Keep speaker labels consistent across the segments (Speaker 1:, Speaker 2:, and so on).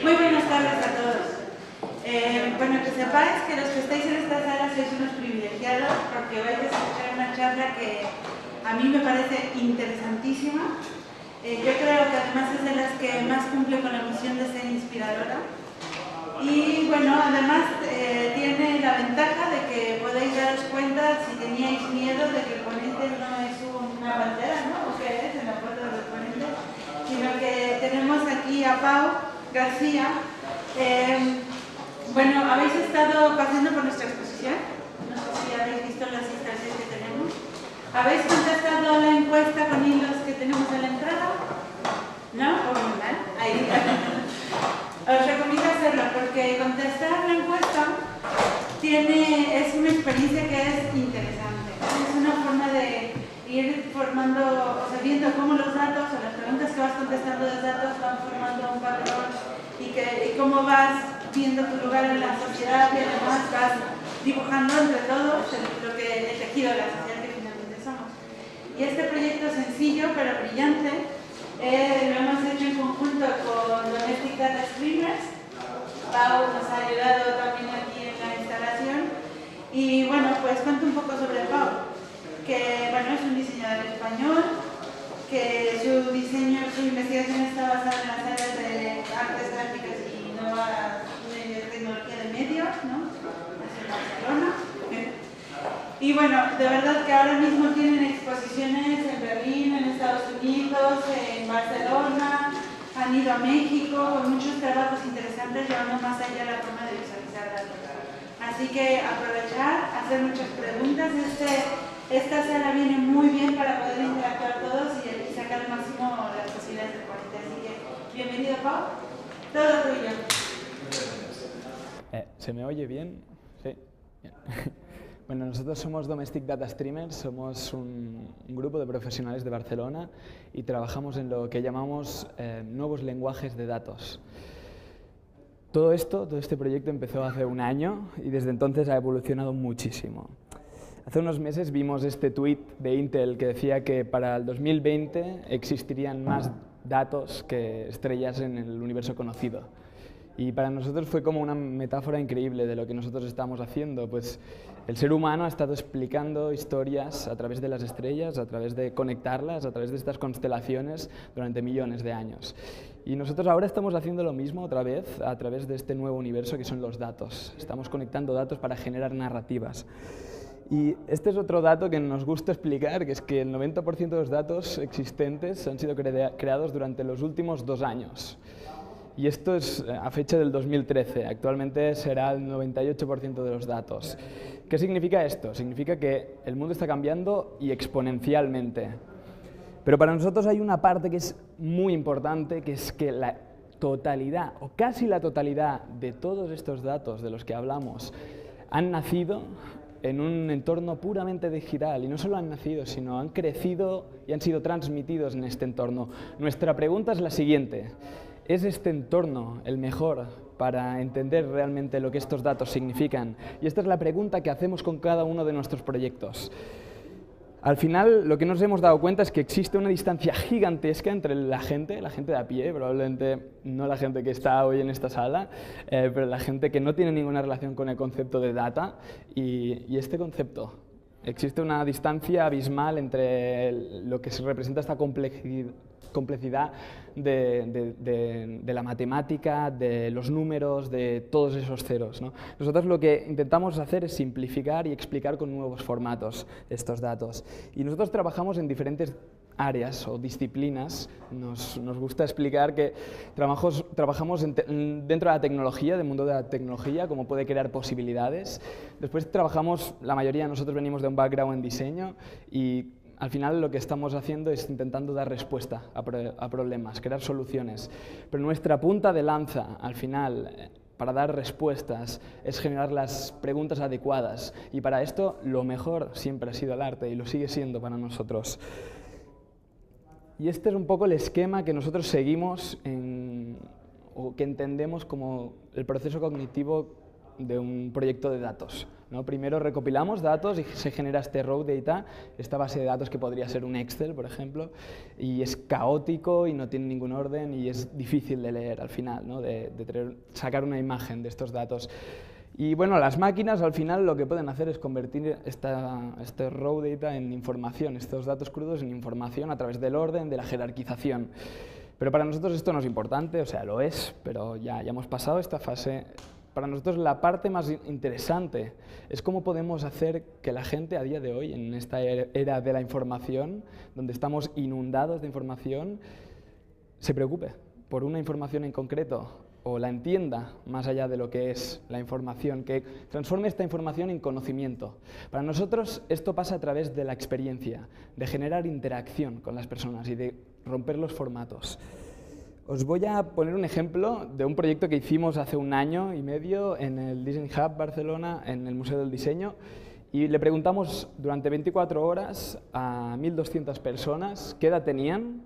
Speaker 1: Muy buenas tardes a todos. Bueno, que sepáis que los que estáis en esta sala sois unos privilegiados porque vais a escuchar una charla que a mí me parece interesantísima. Yo creo que además es de las que más cumple con la misión de ser inspiradora. Y bueno, además tiene la ventaja de que podéis daros cuenta, si teníais miedo, de que el ponente no es una bandera, ¿no? ¿O qué es en la foto del ponente? Sino que tenemos aquí a Pau García. Bueno, habéis estado pasando por nuestra exposición, no sé si habéis visto las instalaciones que tenemos. ¿Habéis contestado la encuesta con hilos que tenemos en la entrada? ¿No? ¿O muy mal? Ahí. Os recomiendo hacerlo porque contestar la encuesta es una experiencia que es interesante. Es una forma de ir formando, o sea, viendo cómo los datos o las preguntas que vas contestando de los datos van formando un patrón y cómo vas viendo tu lugar en la sociedad y además vas dibujando entre todos lo que el tejido de la sociedad que finalmente somos. Y este proyecto sencillo pero brillante lo hemos hecho en conjunto con Domestic Data Streamers. Pau nos ha ayudado también aquí en la instalación. Y bueno, pues cuento un poco sobre Pau, que bueno, es un diseñador español, que su diseño, su investigación está basada en las áreas de artes gráficas y nueva tecnología de medios, ¿no? Es en Barcelona. Y bueno, de verdad que ahora mismo tienen exposiciones en Berlín, en Estados Unidos, en Barcelona, han ido a México con muchos trabajos interesantes llevando más allá la forma de visualizar datos. Así que aprovechar, hacer muchas preguntas. Esta sala viene muy bien para poder interactuar todos y sacar al máximo las posibilidades del ponente. Así que bienvenido, Pau. Todo tuyo.
Speaker 2: ¿Se me oye bien? Sí. Bien. Bueno, nosotros somos Domestic Data Streamers, somos un grupo de profesionales de Barcelona y trabajamos en lo que llamamos nuevos lenguajes de datos. Todo este proyecto empezó hace un año y desde entonces ha evolucionado muchísimo. Hace unos meses vimos este tweet de Intel que decía que para el 2020 existirían más datos que estrellas en el universo conocido. Y para nosotros fue como una metáfora increíble de lo que nosotros estamos haciendo, pues el ser humano ha estado explicando historias a través de las estrellas, a través de conectarlas, a través de estas constelaciones durante millones de años. Y nosotros ahora estamos haciendo lo mismo otra vez a través de este nuevo universo que son los datos. Estamos conectando datos para generar narrativas. Y este es otro dato que nos gusta explicar, que es que el 90% de los datos existentes han sido creados durante los últimos 2 años. Y esto es a fecha del 2013, actualmente será el 98% de los datos. ¿Qué significa esto? Significa que el mundo está cambiando y exponencialmente. Pero para nosotros hay una parte que es muy importante, que es que la totalidad, o casi la totalidad de todos estos datos de los que hablamos, han nacido en un entorno puramente digital. Y no solo han nacido, sino han crecido y han sido transmitidos en este entorno. Nuestra pregunta es la siguiente. ¿Es este entorno el mejor para entender realmente lo que estos datos significan? Y esta es la pregunta que hacemos con cada uno de nuestros proyectos. Al final, lo que nos hemos dado cuenta es que existe una distancia gigantesca entre la gente de a pie, probablemente no la gente que está hoy en esta sala, pero la gente que no tiene ninguna relación con el concepto de data y este concepto. Existe una distancia abismal entre lo que se representa esta complejidad de la matemática, de los números, de todos esos ceros, ¿no? Nosotros lo que intentamos hacer es simplificar y explicar con nuevos formatos estos datos. Y nosotros trabajamos en diferentes áreas o disciplinas. Nos gusta explicar que trabajamos dentro de la tecnología, del mundo de la tecnología, cómo puede crear posibilidades. Después trabajamos, la mayoría de nosotros venimos de un background en diseño y al final lo que estamos haciendo es intentando dar respuesta a problemas, crear soluciones. Pero nuestra punta de lanza, al final, para dar respuestas, es generar las preguntas adecuadas. Y para esto, lo mejor siempre ha sido el arte y lo sigue siendo para nosotros. Y este es un poco el esquema que nosotros seguimos o que entendemos como el proceso cognitivo de un proyecto de datos, ¿no? Primero recopilamos datos y se genera este raw data, esta base de datos que podría ser un Excel, por ejemplo, y es caótico y no tiene ningún orden y es difícil de leer al final, ¿no? de sacar una imagen de estos datos. Y bueno, las máquinas al final lo que pueden hacer es convertir este raw data en información, estos datos crudos en información a través del orden, de la jerarquización. Pero para nosotros esto no es importante, o sea, lo es, pero ya hemos pasado esta fase. Para nosotros la parte más interesante es cómo podemos hacer que la gente a día de hoy, en esta era de la información, donde estamos inundados de información, se preocupe por una información en concreto o la entienda más allá de lo que es la información, que transforme esta información en conocimiento. Para nosotros esto pasa a través de la experiencia, de generar interacción con las personas y de romper los formatos. Os voy a poner un ejemplo de un proyecto que hicimos hace 1 año y medio en el Design Hub Barcelona, en el Museo del Diseño, y le preguntamos durante 24 horas a 1.200 personas qué edad tenían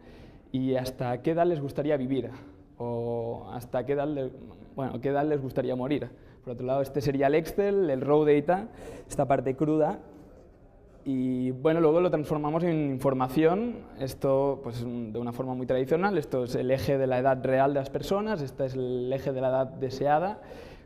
Speaker 2: y hasta qué edad les gustaría vivir, o hasta qué edad les gustaría morir. Por otro lado, este sería el Excel, el raw data, esta parte cruda. Y bueno, luego lo transformamos en información, esto pues de una forma muy tradicional, esto es el eje de la edad real de las personas, este es el eje de la edad deseada.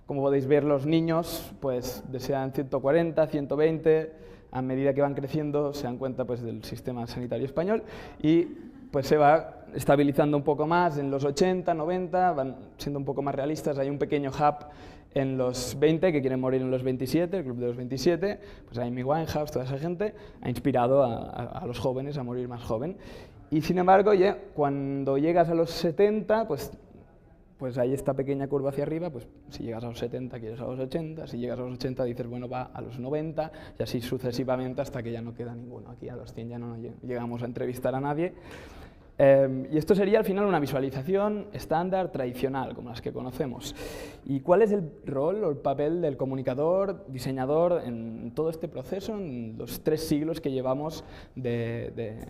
Speaker 2: Como podéis ver, los niños pues desean 140, 120, a medida que van creciendo se dan cuenta pues del sistema sanitario español y pues se va estabilizando un poco más en los 80, 90, van siendo un poco más realistas, hay un pequeño hub en los 20 que quieren morir en los 27, el club de los 27, pues Amy Winehouse, toda esa gente, ha inspirado a los jóvenes a morir más joven. Y sin embargo, cuando llegas a los 70, pues hay esta pequeña curva hacia arriba, pues si llegas a los 70 quieres a los 80, si llegas a los 80 dices, bueno, va a los 90, y así sucesivamente hasta que ya no queda ninguno. Aquí a los 100 ya no llegamos a entrevistar a nadie. Y esto sería al final una visualización estándar, tradicional, como las que conocemos. ¿Y cuál es el rol o el papel del comunicador, diseñador en todo este proceso, en los 3 siglos que llevamos de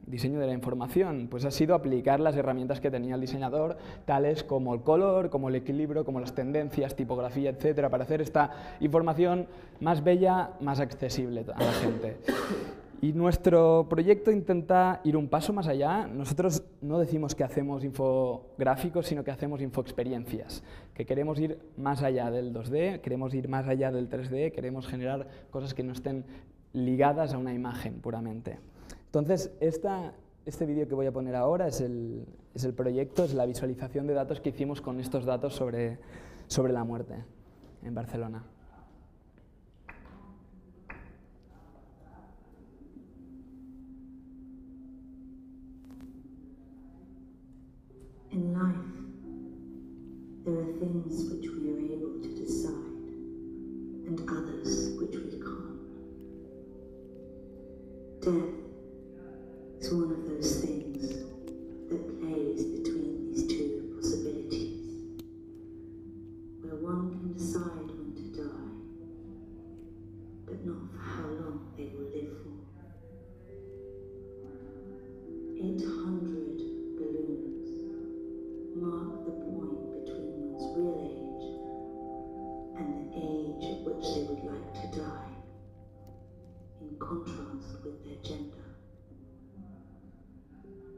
Speaker 2: diseño de la información? Pues ha sido aplicar las herramientas que tenía el diseñador, tales como el color, como el equilibrio, como las tendencias, tipografía, etcétera, para hacer esta información más bella, más accesible a la gente. Y nuestro proyecto intenta ir un paso más allá. Nosotros no decimos que hacemos infográficos, sino que hacemos infoexperiencias, que queremos ir más allá del 2D, queremos ir más allá del 3D, queremos generar cosas que no estén ligadas a una imagen puramente. Entonces, este vídeo que voy a poner ahora es el proyecto, es la visualización de datos que hicimos con estos datos sobre la muerte en Barcelona.
Speaker 3: In life, there are things which we are able to decide, and others which we can't. Death is one of those things that plays between these 2 possibilities, where one can decide when to die, but not for how long they will live for. 800 balloons mark the point between one's real age and the age at which they would like to die, in contrast with their gender.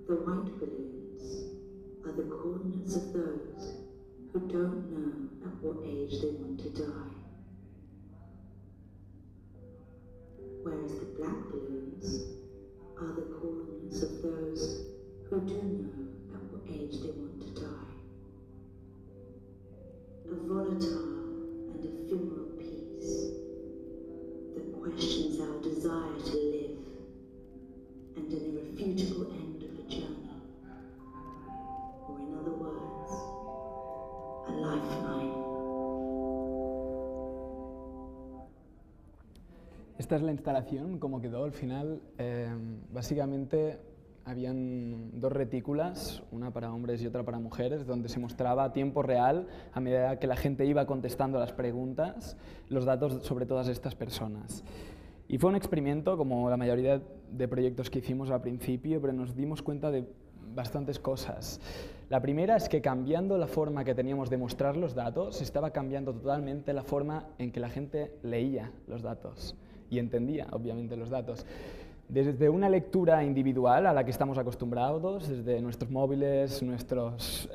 Speaker 3: The white balloons are the coordinates of those who don't know at what age they want to die, whereas the black balloons are the coordinates of those who do know at what age they want to die. A volatile and ephemeral peace that questions our desire to live, and an irrefutable end of a journey, or in other words, a lifeline.
Speaker 2: Esta es la instalación, como quedó al final. Básicamente habían 2 retículas, una para hombres y otra para mujeres, donde se mostraba a tiempo real, a medida que la gente iba contestando las preguntas, los datos sobre todas estas personas. Y fue un experimento, como la mayoría de proyectos que hicimos al principio, pero nos dimos cuenta de bastantes cosas. La primera es que cambiando la forma que teníamos de mostrar los datos, estaba cambiando totalmente la forma en que la gente leía los datos y entendía, obviamente, los datos. Desde una lectura individual a la que estamos acostumbrados, desde nuestros móviles, nuestros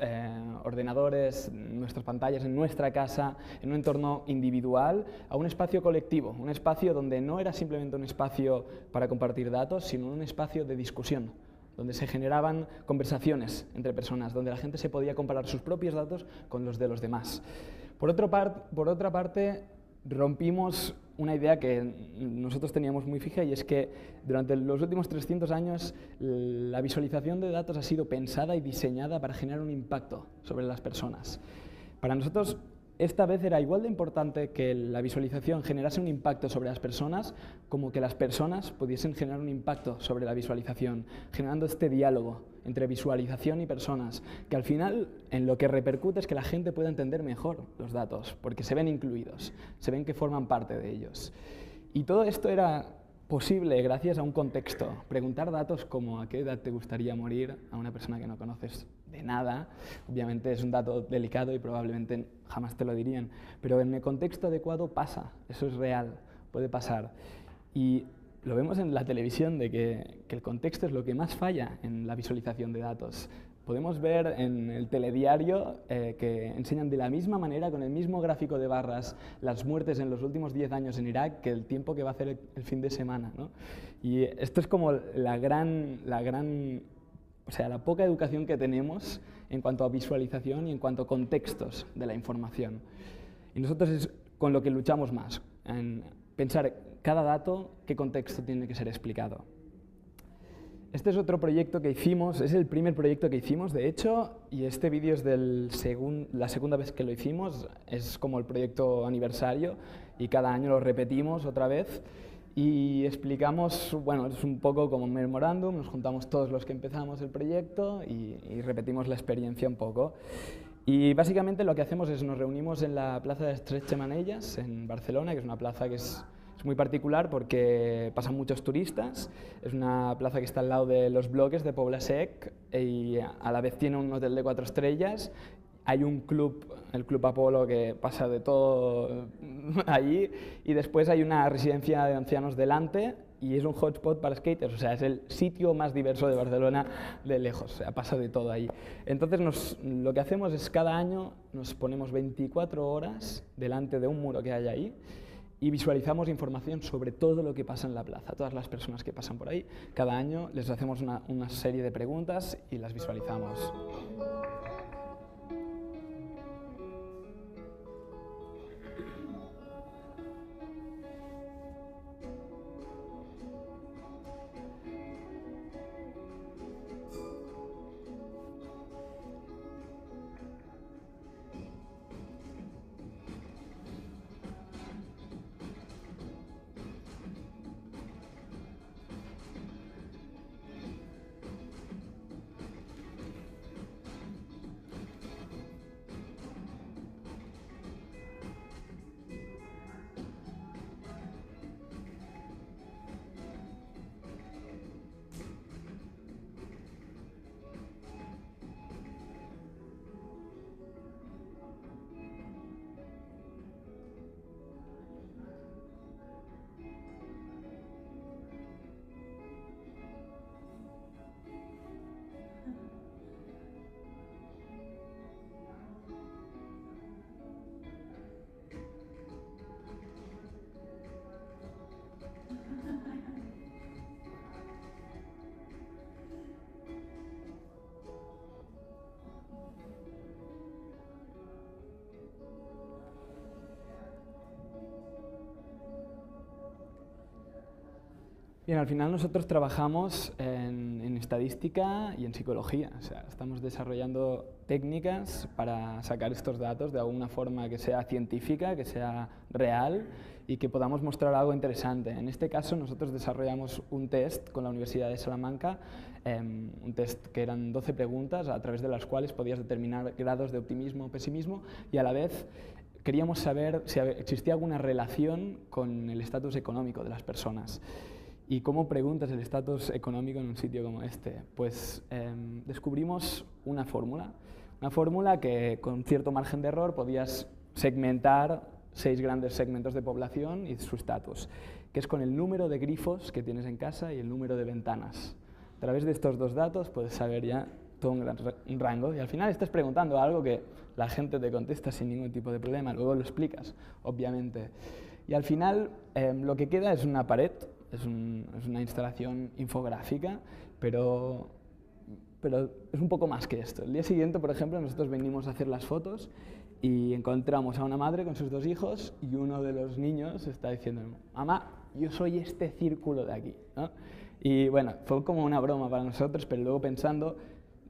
Speaker 2: ordenadores, nuestras pantallas, en nuestra casa, en un entorno individual, a un espacio colectivo, un espacio donde no era simplemente un espacio para compartir datos, sino un espacio de discusión, donde se generaban conversaciones entre personas, donde la gente se podía comparar sus propios datos con los de los demás. Por otra parte, rompimos una idea que nosotros teníamos muy fija, y es que durante los últimos 300 años la visualización de datos ha sido pensada y diseñada para generar un impacto sobre las personas. Para nosotros, esta vez era igual de importante que la visualización generase un impacto sobre las personas como que las personas pudiesen generar un impacto sobre la visualización, generando este diálogo entre visualización y personas, que al final en lo que repercute es que la gente pueda entender mejor los datos, porque se ven incluidos, se ven que forman parte de ellos. Y todo esto era posible gracias a un contexto. Preguntar datos como ¿a qué edad te gustaría morir? A una persona que no conoces de nada, obviamente es un dato delicado y probablemente jamás te lo dirían, pero en el contexto adecuado pasa, eso es real, puede pasar. Y lo vemos en la televisión de que el contexto es lo que más falla en la visualización de datos. Podemos ver en el telediario que enseñan de la misma manera, con el mismo gráfico de barras, las muertes en los últimos 10 años en Irak que el tiempo que va a hacer el fin de semana, ¿no? Y esto es como la poca educación que tenemos en cuanto a visualización y en cuanto a contextos de la información. Y nosotros es con lo que luchamos más, en pensar cada dato qué contexto tiene que ser explicado. Este es otro proyecto que hicimos, es el primer proyecto que hicimos, de hecho, y este vídeo es la segunda vez que lo hicimos, es como el proyecto aniversario, y cada año lo repetimos otra vez, y explicamos, bueno, es un poco como un memorándum, nos juntamos todos los que empezamos el proyecto y repetimos la experiencia un poco. Y básicamente lo que hacemos es nos reunimos en la plaza de Tres Xemeneies, en Barcelona, que es una plaza que es muy particular porque pasan muchos turistas, es una plaza que está al lado de los bloques de Pobla Sec y a la vez tiene un hotel de 4 estrellas, hay un club, el Club Apolo, que pasa de todo allí, y después hay una residencia de ancianos delante y es un hotspot para skaters, o sea, es el sitio más diverso de Barcelona de lejos, o sea, pasa de todo ahí. Entonces lo que hacemos es cada año nos ponemos 24 horas delante de un muro que hay ahí y visualizamos información sobre todo lo que pasa en la plaza, todas las personas que pasan por ahí. Cada año les hacemos una serie de preguntas y las visualizamos. Bien, al final nosotros trabajamos en estadística y en psicología, o sea, estamos desarrollando técnicas para sacar estos datos de alguna forma que sea científica, que sea real y que podamos mostrar algo interesante. En este caso nosotros desarrollamos un test con la Universidad de Salamanca, un test que eran 12 preguntas a través de las cuales podías determinar grados de optimismo o pesimismo y a la vez queríamos saber si existía alguna relación con el estatus económico de las personas. ¿Y cómo preguntas el estatus económico en un sitio como este? Pues descubrimos una fórmula que con cierto margen de error podías segmentar 6 grandes segmentos de población y su estatus, que es con el número de grifos que tienes en casa y el número de ventanas. A través de estos 2 datos puedes saber ya todo un rango y al final estás preguntando algo que la gente te contesta sin ningún tipo de problema, luego lo explicas, obviamente. Y al final lo que queda es una pared, es una instalación infográfica, pero es un poco más que esto. El día siguiente, por ejemplo, nosotros venimos a hacer las fotos y encontramos a una madre con sus 2 hijos y uno de los niños está diciendo, mamá, yo soy este círculo de aquí, ¿no? Y bueno, fue como una broma para nosotros, pero luego pensando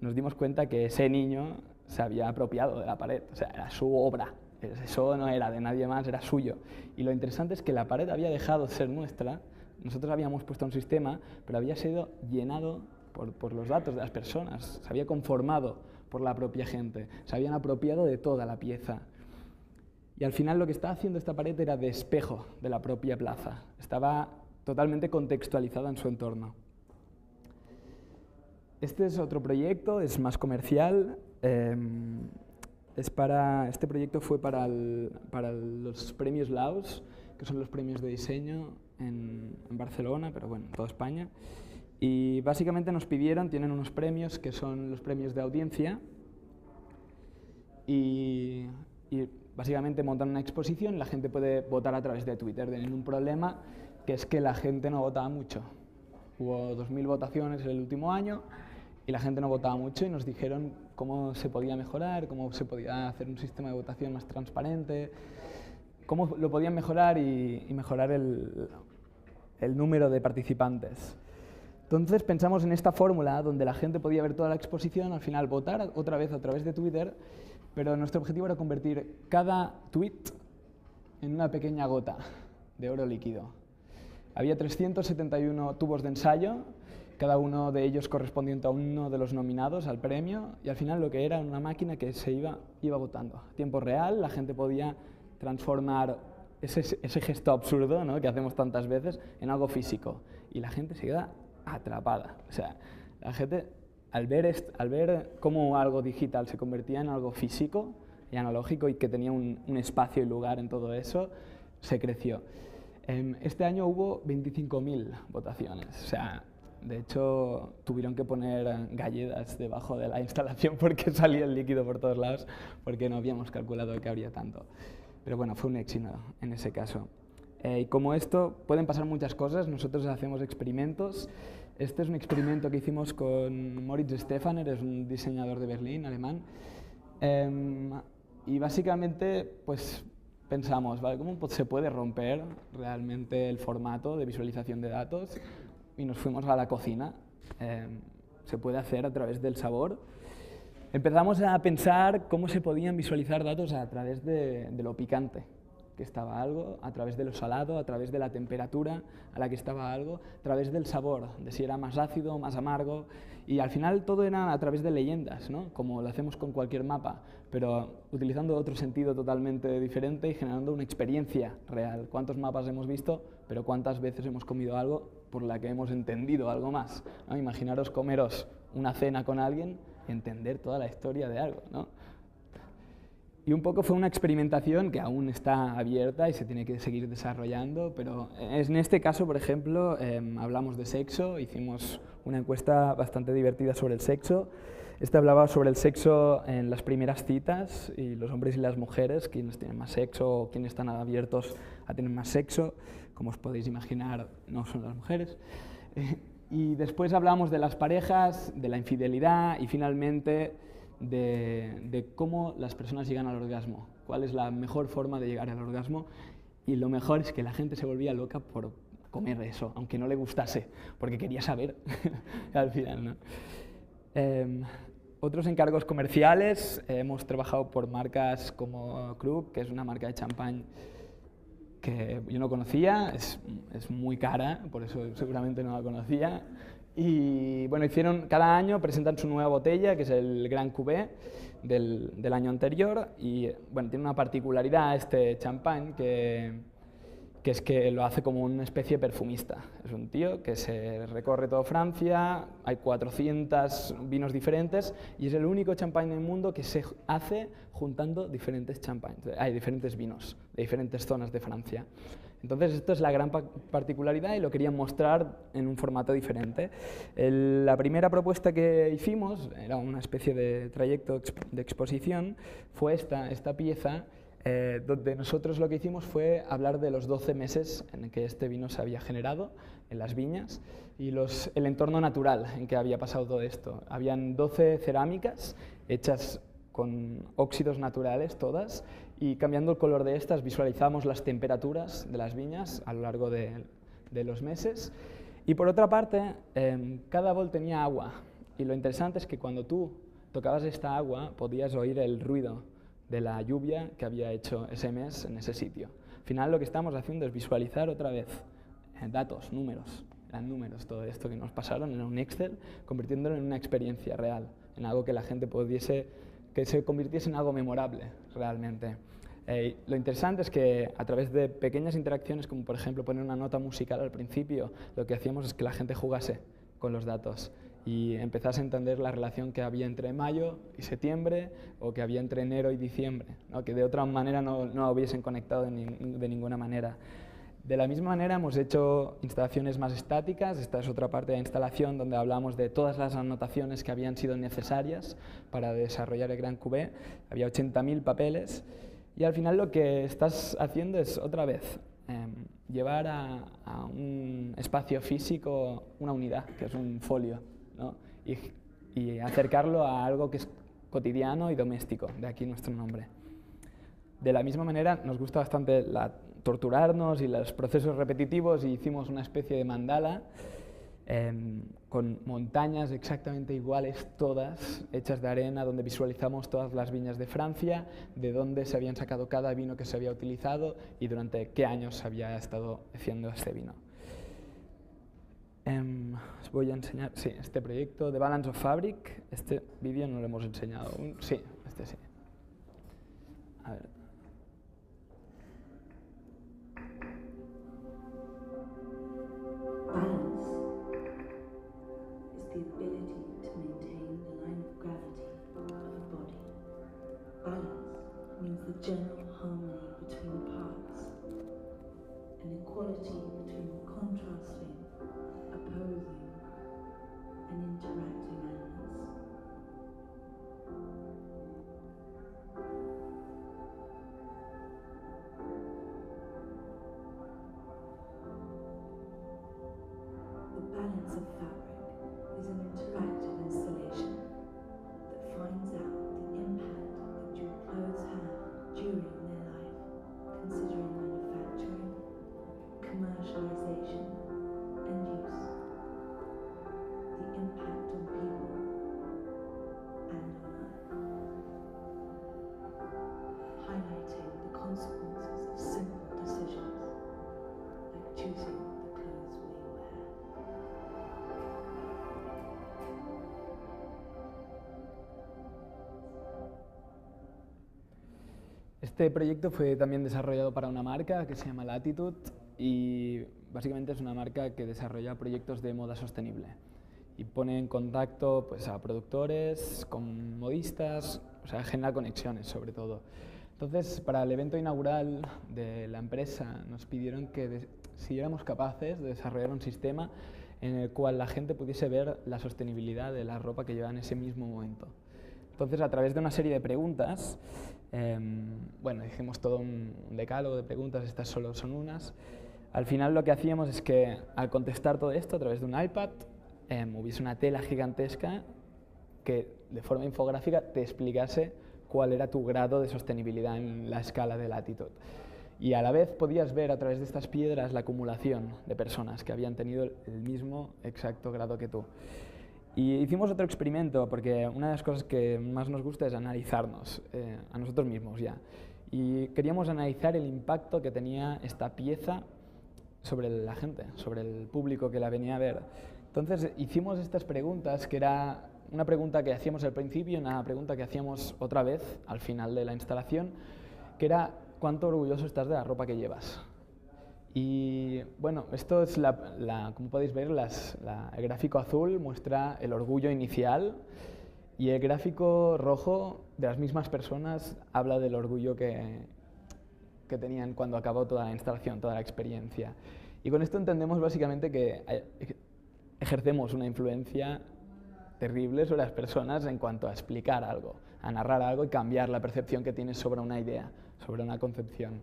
Speaker 2: nos dimos cuenta que ese niño se había apropiado de la pared, o sea, era su obra. Eso no era de nadie más, era suyo. Y lo interesante es que la pared había dejado de ser nuestra, nosotros habíamos puesto un sistema, pero había sido llenado por los datos de las personas, se había conformado por la propia gente, se habían apropiado de toda la pieza. Y al final lo que estaba haciendo esta pared era de espejo de la propia plaza, estaba totalmente contextualizada en su entorno. Este es otro proyecto, es más comercial. Este proyecto fue para los premios Laus, que son los premios de diseño en Barcelona, pero bueno, en toda España. Y básicamente nos pidieron, tienen unos premios que son los premios de audiencia, y básicamente montan una exposición, la gente puede votar a través de Twitter. Tienen un problema, que es que la gente no votaba mucho. Hubo 2000 votaciones el último año, y la gente no votaba mucho, y nos dijeron cómo se podía mejorar, cómo se podía hacer un sistema de votación más transparente, cómo lo podían mejorar y mejorar el número de participantes. Entonces pensamos en esta fórmula donde la gente podía ver toda la exposición, al final votar otra vez a través de Twitter, pero nuestro objetivo era convertir cada tweet en una pequeña gota de oro líquido. Había 371 tubos de ensayo, cada uno de ellos correspondiente a uno de los nominados al premio, y al final lo que era una máquina que se iba votando. A tiempo real, la gente podía transformar ese gesto absurdo, ¿no?, que hacemos tantas veces en algo físico, y la gente se queda atrapada. O sea, la gente al ver cómo algo digital se convertía en algo físico y analógico y que tenía un espacio y lugar en todo eso, se creció. Este año hubo 25.000 votaciones, o sea, de hecho tuvieron que poner galletas debajo de la instalación porque salía el líquido por todos lados, porque no habíamos calculado que habría tanto. Pero bueno, fue un éxito en ese caso. Y como esto, pueden pasar muchas cosas, nosotros hacemos experimentos. Este es un experimento que hicimos con Moritz Stefaner, es un diseñador de Berlín, alemán. Y básicamente, pues pensamos, ¿vale?, ¿cómo se puede romper realmente el formato de visualización de datos? Y nos fuimos a la cocina. Se puede hacer a través del sabor. Empezamos a pensar cómo se podían visualizar datos a través de lo picante que estaba algo, a través de lo salado, a través de la temperatura a la que estaba algo, a través del sabor, de si era más ácido o más amargo, y al final todo era a través de leyendas, ¿no?, como lo hacemos con cualquier mapa, pero utilizando otro sentido totalmente diferente y generando una experiencia real. ¿Cuántos mapas hemos visto, pero cuántas veces hemos comido algo por la que hemos entendido algo más, ¿no? Imaginaros comeros una cena con alguien y entender toda la historia de algo, ¿no? Y un poco fue una experimentación que aún está abierta y se tiene que seguir desarrollando, pero en este caso, por ejemplo, hablamos de sexo, hicimos una encuesta bastante divertida sobre el sexo. Este hablaba sobre el sexo en las primeras citas y los hombres y las mujeres, quiénes tienen más sexo o quiénes están abiertos a tener más sexo. Como os podéis imaginar, no son las mujeres. Y después hablamos de las parejas, de la infidelidad y finalmente de cómo las personas llegan al orgasmo, cuál es la mejor forma de llegar al orgasmo, y lo mejor es que la gente se volvía loca por comer eso, aunque no le gustase, porque quería saber al final, ¿no? Otros encargos comerciales, hemos trabajado por marcas como Krug, que es una marca de champán que yo no conocía, es muy cara, por eso seguramente no la conocía. Y bueno, cada año presentan su nueva botella, que es el Gran Cuvée del año anterior, y bueno, tiene una particularidad este champán que que es que lo hace como una especie de perfumista. Es un tío que se recorre toda Francia, hay 400 vinos diferentes y es el único champán en el mundo que se hace juntando diferentes champagnes. Hay diferentes vinos de diferentes zonas de Francia. Entonces esto es la gran particularidad y lo quería mostrar en un formato diferente. La primera propuesta que hicimos, era una especie de trayecto de exposición, fue esta pieza, donde nosotros lo que hicimos fue hablar de los 12 meses en que este vino se había generado en las viñas y el entorno natural en que había pasado todo esto. Habían 12 cerámicas hechas con óxidos naturales todas, y cambiando el color de estas visualizamos las temperaturas de las viñas a lo largo de los meses. Y por otra parte, cada bol tenía agua, y lo interesante es que cuando tú tocabas esta agua podías oír el ruido de la lluvia que había hecho ese mes en ese sitio. Al final lo que estamos haciendo es visualizar otra vez datos, números. Eran números todo esto que nos pasaron en un Excel, convirtiéndolo en una experiencia real, en algo que la gente que se convirtiese en algo memorable realmente. Lo interesante es que a través de pequeñas interacciones, como por ejemplo poner una nota musical al principio, lo que hacíamos es que la gente jugase con los datos y empezase a entender la relación que había entre mayo y septiembre o que había entre enero y diciembre, ¿no? Que de otra manera no hubiesen conectado de ninguna manera. De la misma manera hemos hecho instalaciones más estáticas. Esta es otra parte de la instalación donde hablamos de todas las anotaciones que habían sido necesarias para desarrollar el Gran Cuvée. Había 80.000 papeles y al final lo que estás haciendo es otra vez llevar a un espacio físico una unidad, que es un folio, ¿no? y acercarlo a algo que es cotidiano y doméstico, de aquí nuestro nombre. De la misma manera nos gusta bastante torturarnos y los procesos repetitivos, y hicimos una especie de mandala con montañas exactamente iguales todas, hechas de arena, donde visualizamos todas las viñas de Francia, de dónde se habían sacado cada vino que se había utilizado y durante qué años se había estado haciendo este vino. Os voy a enseñar, sí, este proyecto de Balance of Fabric. Este vídeo no lo hemos enseñado aún. Sí, este sí. A ver.
Speaker 3: Balance is the ability to maintain the line of gravity of a body. Balance means the general harmony between parts, an equality between contrasting, opposing, and interacting elements. The Balance of Fabric is an interactive installation that finds out the impact that your clothes have during their life, considering manufacturing, commercialization, and use. The impact on people and on Earth. Highlighting the consequences of simple decisions, like choosing the clothes we wear.
Speaker 2: Este proyecto fue también desarrollado para una marca que se llama Latitude y básicamente es una marca que desarrolla proyectos de moda sostenible y pone en contacto pues, a productores con modistas, o sea, genera conexiones sobre todo. Entonces, para el evento inaugural de la empresa nos pidieron que si éramos capaces de desarrollar un sistema en el cual la gente pudiese ver la sostenibilidad de la ropa que lleva en ese mismo momento. Entonces, a través de una serie de preguntas, bueno, hicimos todo un decálogo de preguntas, estas solo son unas. Al final lo que hacíamos es que al contestar todo esto a través de un iPad, hubiese una tela gigantesca que de forma infográfica te explicase cuál era tu grado de sostenibilidad en la escala de Latitude. Y a la vez podías ver a través de estas piedras la acumulación de personas que habían tenido el mismo exacto grado que tú. Y hicimos otro experimento, porque una de las cosas que más nos gusta es analizarnos a nosotros mismos ya. Y queríamos analizar el impacto que tenía esta pieza sobre la gente, sobre el público que la venía a ver. Entonces hicimos estas preguntas, que era una pregunta que hacíamos al principio y una pregunta que hacíamos otra vez al final de la instalación, que era ¿cuánto orgulloso estás de la ropa que llevas? Y bueno, esto es como podéis ver, el gráfico azul muestra el orgullo inicial y el gráfico rojo de las mismas personas habla del orgullo que tenían cuando acabó toda la instalación, toda la experiencia. Y con esto entendemos básicamente que ejercemos una influencia terrible sobre las personas en cuanto a explicar algo, a narrar algo y cambiar la percepción que tienes sobre una idea, sobre una concepción.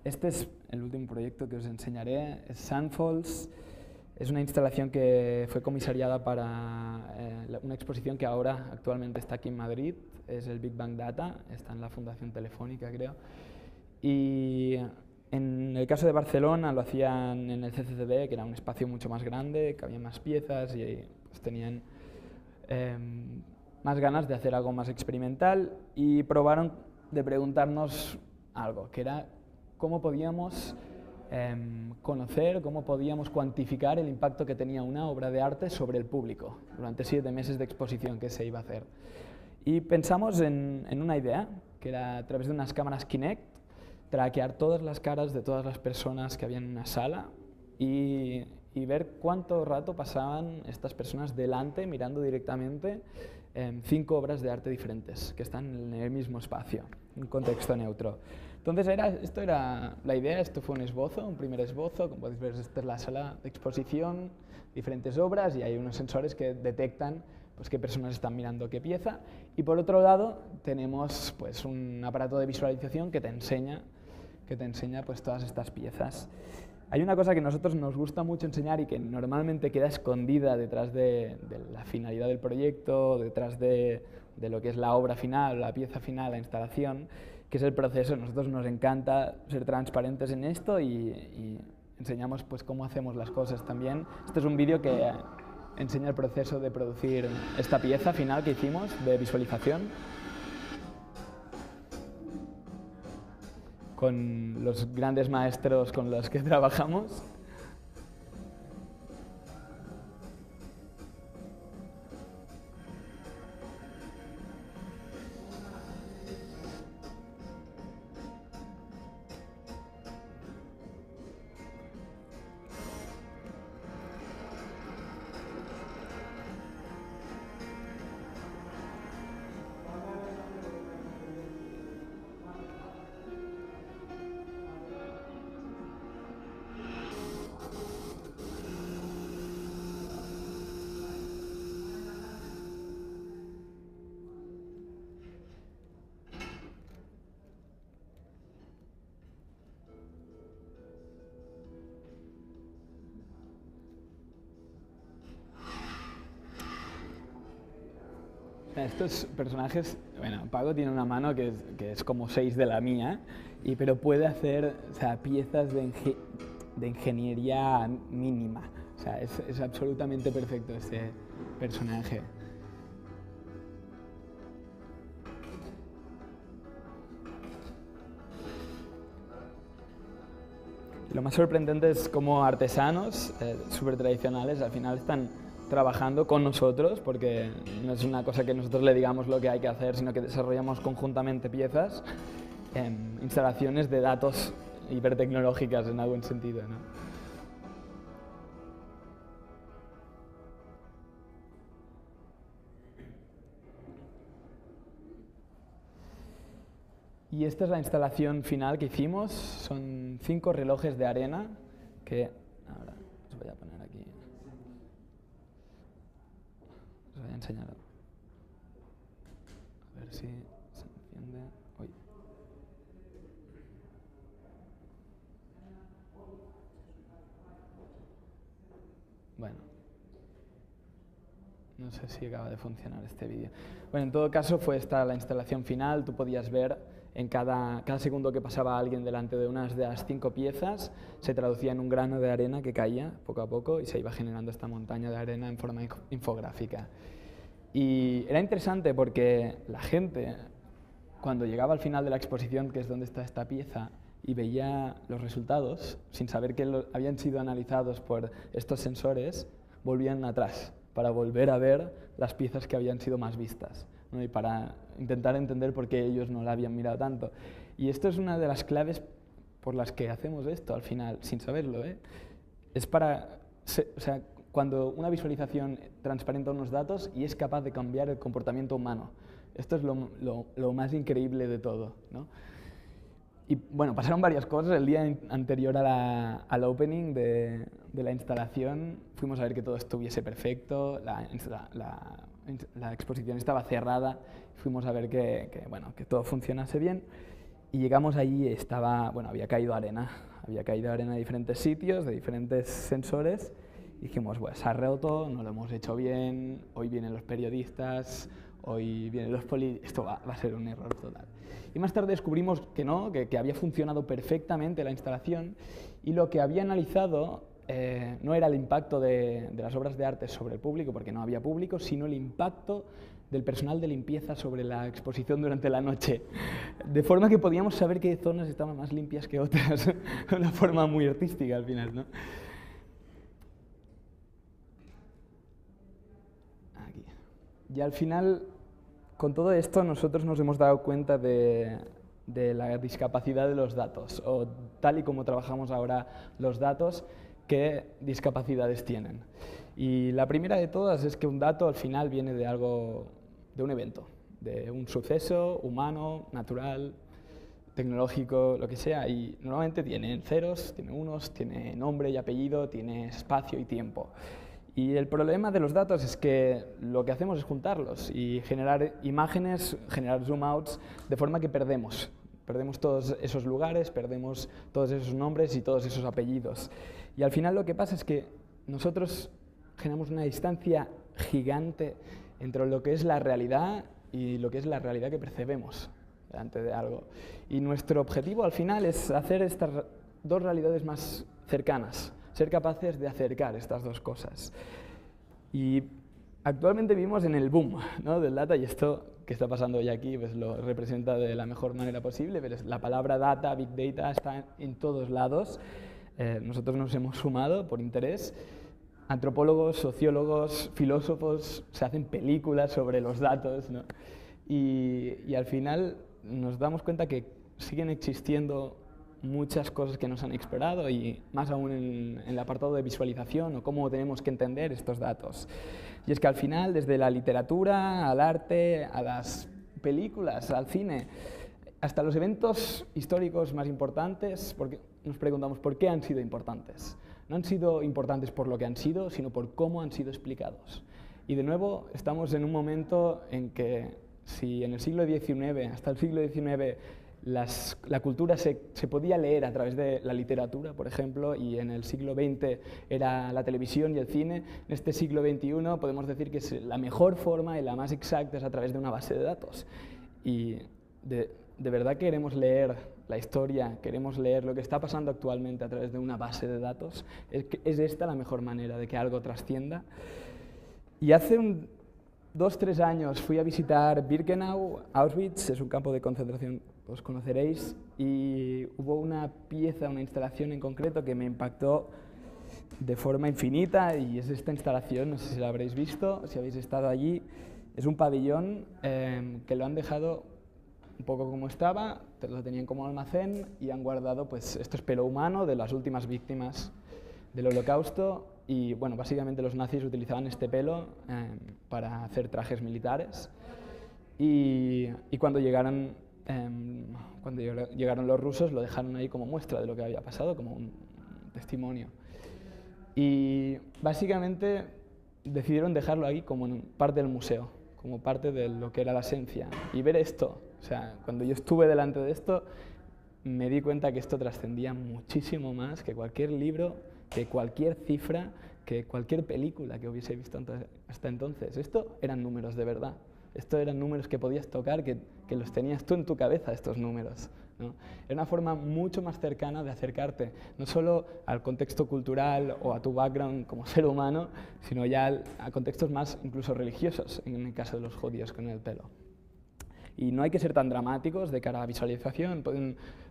Speaker 2: Este es el último proyecto que os enseñaré, es Sandfalls. Es una instalación que fue comisariada para una exposición que ahora actualmente está aquí en Madrid, es el Big Bang Data, está en la Fundación Telefónica, creo. Y en el caso de Barcelona lo hacían en el CCCB, que era un espacio mucho más grande, que había más piezas y pues, tenían más ganas de hacer algo más experimental y probaron de preguntarnos algo, que era cómo podíamos conocer, cómo podíamos cuantificar el impacto que tenía una obra de arte sobre el público durante 7 meses de exposición que se iba a hacer. Y pensamos en una idea, que era a través de unas cámaras Kinect, traquear todas las caras de todas las personas que había en una sala y ver cuánto rato pasaban estas personas delante, mirando directamente 5 obras de arte diferentes que están en el mismo espacio, en un contexto neutro. Entonces, esto era la idea, esto fue un esbozo, un primer esbozo, como podéis ver, esta es la sala de exposición, diferentes obras y hay unos sensores que detectan pues, qué personas están mirando qué pieza. Y por otro lado, tenemos pues, un aparato de visualización que te enseña pues, todas estas piezas. Hay una cosa que a nosotros nos gusta mucho enseñar y que normalmente queda escondida detrás de la finalidad del proyecto, detrás de lo que es la obra final, la pieza final, la instalación, que es el proceso. A nosotros nos encanta ser transparentes en esto y enseñamos pues, cómo hacemos las cosas también. Este es un vídeo que enseña el proceso de producir esta pieza final que hicimos de visualización con los grandes maestros con los que trabajamos. Estos personajes, bueno, Paco tiene una mano que es como 6 de la mía, pero puede hacer piezas de ingeniería mínima. O sea, es absolutamente perfecto este personaje. Lo más sorprendente es cómo artesanos súper tradicionales al final están trabajando con nosotros, porque no es una cosa que nosotros le digamos lo que hay que hacer, sino que desarrollamos conjuntamente piezas, instalaciones de datos hipertecnológicas en algún sentido, ¿no? Y esta es la instalación final que hicimos, son 5 relojes de arena que ahora os voy a poner aquí. Os voy a enseñar. A ver si se enciende. Uy. Bueno. No sé si acaba de funcionar este vídeo. Bueno, en todo caso fue esta la instalación final. Tú podías ver en cada segundo que pasaba alguien delante de unas de las 5 piezas, se traducía en un grano de arena que caía poco a poco y se iba generando esta montaña de arena en forma infográfica. Y era interesante porque la gente, cuando llegaba al final de la exposición, que es donde está esta pieza, y veía los resultados, sin saber que habían sido analizados por estos sensores, volvían atrás, para volver a ver las piezas que habían sido más vistas, ¿no? Y para intentar entender por qué ellos no la habían mirado tanto. Y esto es una de las claves por las que hacemos esto al final, sin saberlo, ¿eh? Es para, o sea, cuando una visualización transparenta unos datos y es capaz de cambiar el comportamiento humano. Esto es lo más increíble de todo, ¿no? Y bueno, pasaron varias cosas. El día anterior al opening de la instalación fuimos a ver que todo estuviese perfecto, la exposición estaba cerrada, fuimos a ver que todo funcionase bien y llegamos allí y había caído arena de diferentes sitios, de diferentes sensores y dijimos, bueno, se ha roto, no lo hemos hecho bien, hoy vienen los periodistas, hoy vienen los esto va a ser un error total. Y más tarde descubrimos que no, que había funcionado perfectamente la instalación y lo que había analizado no era el impacto de las obras de arte sobre el público, porque no había público, sino el impacto del personal de limpieza sobre la exposición durante la noche. De forma que podíamos saber qué zonas estaban más limpias que otras, de una forma muy artística al final, ¿no? Aquí. Y al final, con todo esto, nosotros nos hemos dado cuenta de la discapacidad de los datos, o tal y como trabajamos ahora los datos, qué discapacidades tienen. Y la primera de todas es que un dato al final viene de algo, de un evento, de un suceso humano, natural, tecnológico, lo que sea, y normalmente tiene ceros, tiene unos, tiene nombre y apellido, tiene espacio y tiempo. Y el problema de los datos es que lo que hacemos es juntarlos y generar imágenes, generar zoom outs, de forma que perdemos todos esos lugares, perdemos todos esos nombres y todos esos apellidos. Y al final lo que pasa es que nosotros generamos una distancia gigante entre lo que es la realidad y lo que es la realidad que percebemos delante de algo. Y nuestro objetivo al final es hacer estas dos realidades más cercanas, ser capaces de acercar estas dos cosas. Y actualmente vivimos en el boom, ¿no?, del data, y esto que está pasando hoy aquí pues lo representa de la mejor manera posible, pero la palabra data, big data, está en todos lados. Nosotros nos hemos sumado por interés. Antropólogos, sociólogos, filósofos se hacen películas sobre los datos, ¿no? Y al final nos damos cuenta que siguen existiendo muchas cosas que nos han explorado, y más aún en el apartado de visualización o cómo tenemos que entender estos datos. Y es que al final, desde la literatura, al arte, a las películas, al cine, hasta los eventos históricos más importantes, porque nos preguntamos por qué han sido importantes. No han sido importantes por lo que han sido, sino por cómo han sido explicados. Y de nuevo estamos en un momento en que si en el siglo XIX, hasta el siglo XIX, la cultura se podía leer a través de la literatura, por ejemplo, y en el siglo XX era la televisión y el cine, en este siglo XXI podemos decir que la mejor forma y la más exacta es a través de una base de datos. Y de verdad queremos leer la historia, queremos leer lo que está pasando actualmente a través de una base de datos. ¿Es esta la mejor manera de que algo trascienda? Y hace 2-3 años fui a visitar Birkenau, Auschwitz, es un campo de concentración, os conoceréis, y hubo una pieza, una instalación en concreto que me impactó de forma infinita, y es esta instalación, no sé si la habréis visto, si habéis estado allí. Es un pabellón que lo han dejado un poco como estaba, lo tenían como almacén y han guardado, pues, esto es pelo humano de las últimas víctimas del Holocausto, y bueno, básicamente los nazis utilizaban este pelo para hacer trajes militares, y cuando llegaron los rusos lo dejaron ahí como muestra de lo que había pasado, como un testimonio. Y básicamente decidieron dejarlo ahí como parte del museo, como parte de lo que era la esencia. Y ver esto, o sea, cuando yo estuve delante de esto, me di cuenta que esto trascendía muchísimo más que cualquier libro, que cualquier cifra, que cualquier película que hubiese visto hasta entonces. Esto eran números de verdad. Esto eran números que podías tocar, que los tenías tú en tu cabeza, estos números, ¿no? Era una forma mucho más cercana de acercarte, no solo al contexto cultural o a tu background como ser humano, sino ya a contextos más incluso religiosos, en el caso de los judíos con el pelo. Y no hay que ser tan dramáticos de cara a visualización.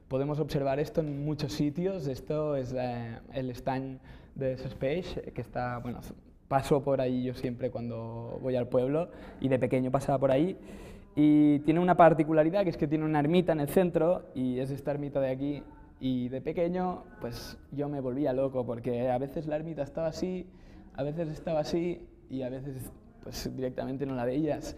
Speaker 2: Podemos observar esto en muchos sitios. Esto es el stand de Space, que está, bueno, paso por ahí yo siempre cuando voy al pueblo, y de pequeño pasaba por ahí. Y tiene una particularidad, que es que tiene una ermita en el centro, y es esta ermita de aquí. Y de pequeño, pues yo me volvía loco, porque a veces la ermita estaba así, a veces estaba así, y a veces pues directamente no la veías.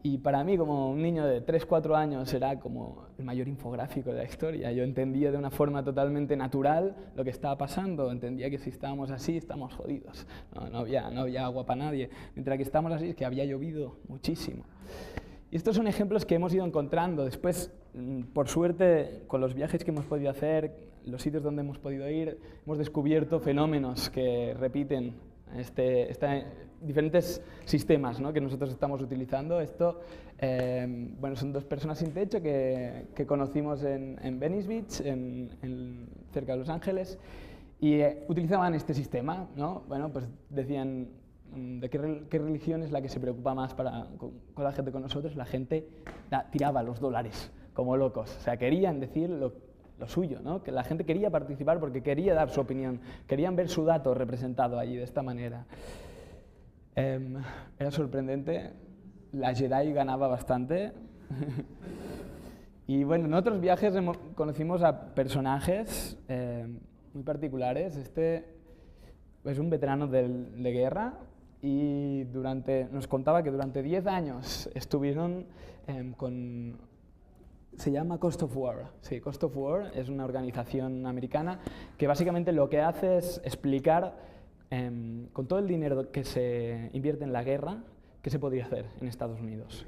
Speaker 2: Y para mí, como un niño de 3-4 años, era como el mayor infográfico de la historia. Yo entendía de una forma totalmente natural lo que estaba pasando. Entendía que si estábamos así, estábamos jodidos. No había agua para nadie. Mientras que estábamos así, es que había llovido muchísimo. Y estos son ejemplos que hemos ido encontrando. Después, por suerte, con los viajes que hemos podido hacer, los sitios donde hemos podido ir, hemos descubierto fenómenos que repiten diferentes sistemas, ¿no?, que nosotros estamos utilizando. Esto, bueno, son dos personas sin techo que conocimos en Venice Beach, cerca de Los Ángeles, y utilizaban este sistema, ¿no? Bueno, pues decían, ¿de qué religión es la que se preocupa más con la gente con nosotros? La gente tiraba los dólares como locos. O sea, querían decir lo suyo, ¿no? Que la gente quería participar porque quería dar su opinión, querían ver su dato representado allí de esta manera. Era sorprendente, la Jedi ganaba bastante. Y bueno, en otros viajes conocimos a personajes muy particulares. Este es un veterano de guerra y nos contaba que durante 10 años estuvieron se llama Cost of War. Sí, Cost of War es una organización americana que básicamente lo que hace es explicar con todo el dinero que se invierte en la guerra, qué se podría hacer en Estados Unidos.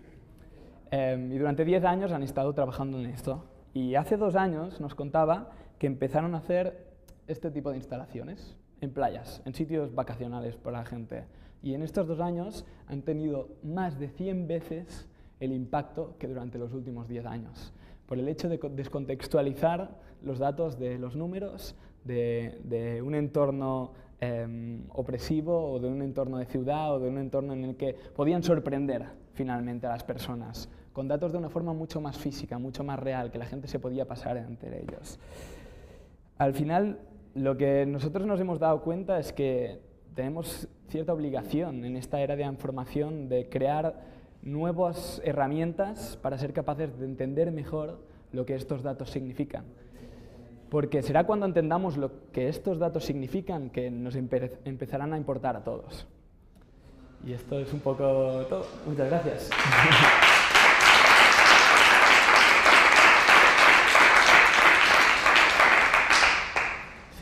Speaker 2: Y durante 10 años han estado trabajando en esto. Y hace 2 años nos contaba que empezaron a hacer este tipo de instalaciones en playas, en sitios vacacionales para la gente. Y en estos 2 años han tenido más de 100 veces el impacto que durante los últimos 10 años, por el hecho de descontextualizar los datos de los números de un entorno opresivo o de un entorno de ciudad o de un entorno en el que podían sorprender finalmente a las personas, con datos de una forma mucho más física, mucho más real, que la gente se podía pasar entre ellos. Al final, lo que nosotros nos hemos dado cuenta es que tenemos cierta obligación en esta era de la información de crear nuevas herramientas para ser capaces de entender mejor lo que estos datos significan. Porque será cuando entendamos lo que estos datos significan que nos empezarán a importar a todos. Y esto es un poco todo. Muchas gracias.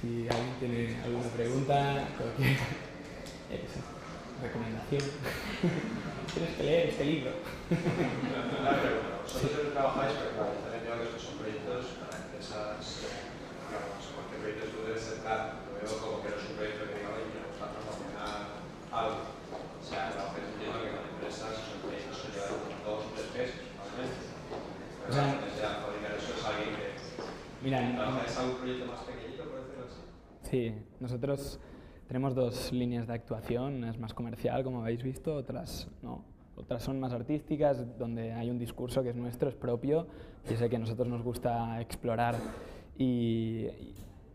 Speaker 2: Si alguien tiene alguna pregunta, cualquier recomendación. Tienes que leer este libro.
Speaker 4: Vosotros trabajáis, pero claro, también digo que estos son proyectos para empresas, digamos, cualquier proyecto tú debes centrar. Lo veo como que no es un proyecto que diga, oye, me gusta promocionar algo. O sea, trabajáis entiendo que con empresas son proyectos que llevan 2 o 3 meses, probablemente. Pero claro, desde fabricar eso es alguien que...
Speaker 2: Mira,
Speaker 4: ¿trabajáis algún proyecto más pequeñito, por decirlo así?
Speaker 2: Sí, nosotros tenemos 2 líneas de actuación, una es más comercial, como habéis visto, otras no. Otras son más artísticas, donde hay un discurso que es nuestro, es propio, y es el que a nosotros nos gusta explorar. Y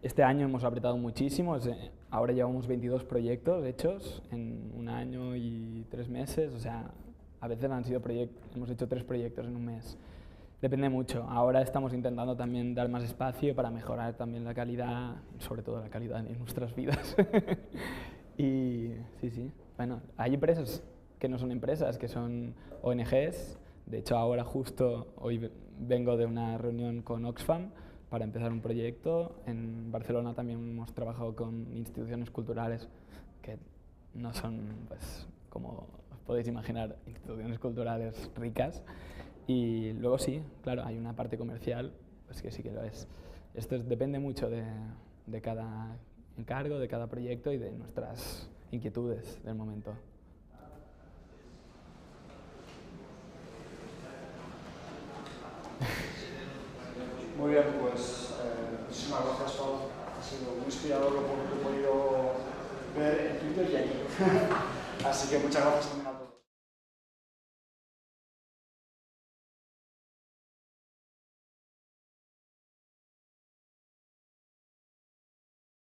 Speaker 2: este año hemos apretado muchísimo, ahora llevamos 22 proyectos hechos en 1 año y 3 meses, o sea, a veces hemos hecho 3 proyectos en un mes. Depende mucho. Ahora estamos intentando también dar más espacio para mejorar también la calidad, sobre todo la calidad en nuestras vidas. Y sí. Bueno, hay empresas que no son empresas, que son ONGs. De hecho, ahora justo hoy vengo de una reunión con Oxfam para empezar un proyecto. En Barcelona también hemos trabajado con instituciones culturales que no son, pues, como os podéis imaginar, instituciones culturales ricas. Y luego sí, claro, hay una parte comercial, pues que sí que lo es. Esto depende mucho de cada encargo, de cada proyecto y de nuestras inquietudes del momento.
Speaker 5: Muy bien, pues muchísimas gracias, Pau. Ha sido muy inspirador lo que he podido ver en Twitter y aquí. Así que muchas gracias también a